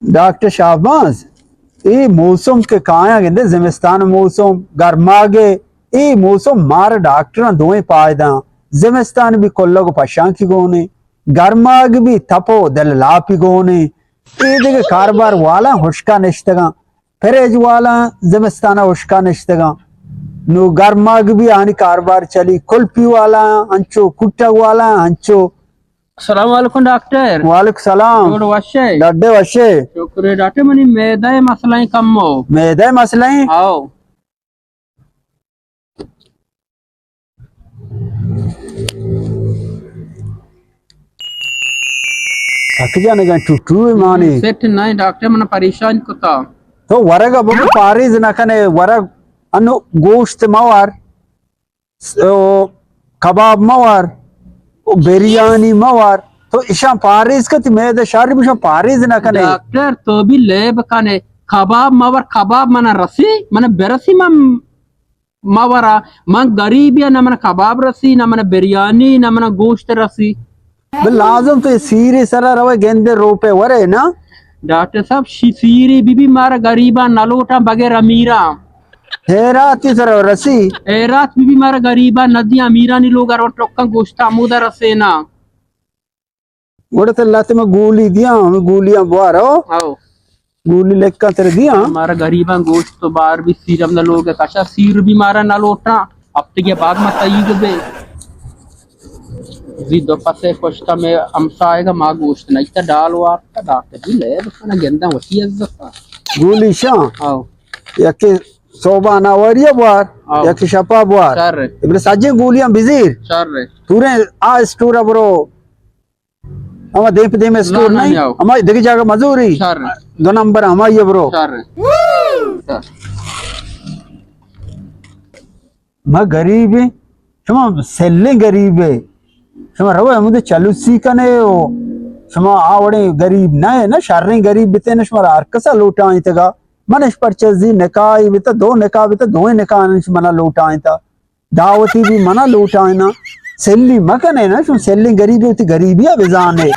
Doctor Shahbaz ये मौसम के काया कहते जिमिस्तान मौसम गर्मा गए ये मौसम मार डॉक्टर दोए पायदा जिमिस्तान भी कोल्लो को पशा की गोने गर्माग भी तपो दल लापी गोने ये कारबार वाला हुश्का निश्तगा फिर वाला जिमिस्तान हुश्का निश्तगा नु गर्माग भी आनी कारबार चली कुल्फी वाला अंचो कुट्टा वाला अंचो। अस्सलाम वालेकुम डॉक्टर। वालेकुम सलाम। जोड़ वशे डड्डे वशे शुक्र डॉक्टर मनी मैदा मसला कम हो मैदा मसला है आओ थक जाने का टूटू मानी सेट नहीं डॉक्टर मन परेशान कुता तो वरग अब पारिज न कने वरग अनु गोश्त मवार कबाब मवार बिरयानी मवार तो इशा पारिज का मैं शारी मुशा पारिज न कने डॉक्टर तो भी लेब कने कबाब मवर कबाब मन रसी मन बेरसी मवरा मन गरीब या न मन कबाब रसी न मन बिरयानी न मन गोश्त रसी लाजम तो सीरी सरा रवे गेंदे रोपे वरे ना डॉक्टर साहब सीरी बीबी मारा गरीबा नलोटा बगैर अमीरा हेराती सरा रसी एरात बीबी मारा गरीबा नदियां अमीरा नी लोग अर टोक्का गोश्त आमुदा रसेना वड़े तो लाते में गोली दिया मैं गोलियां बुआरो आओ गोली लेका तेरे दिया हमारा गरीबा गोश्त तो बार भी सीर हम लोग कशा सीर भी मारा नलोटा हफ्ते के बाद मत बे दो पसे कोश्ता में अमसा आएगा माँ गोश्त नहीं तो डाल वार डॉक्टर जी ले बखाना गेंदा होती है गोली शा आओ यके सोबा ना वरिया बुआर यके शपा बुआर सर इबरे साजे गोलियां बिजीर सर पूरे आ स्टोर ब्रो हम देप दे में स्टोर नहीं हमारी देखी जाकर मजूरी सर 2 नंबर हमारी है ब्रो सर मैं गरीब है शमा सेल्ले गरीब है शमा रवो मुझे चलू सी कने ओ शमा आवड़े गरीब ना है ना शारने गरीब बिते न शमा आरकसा लोटा आई तगा मनश परचेजी निकाह बित 2 निकाह बित 2 निकाह मना लोटा आई ता दावती भी मना लोटा आई ना सेल्ली मकन है ना शमा सेल्ली गरीबी होती गरीबिया बेजान है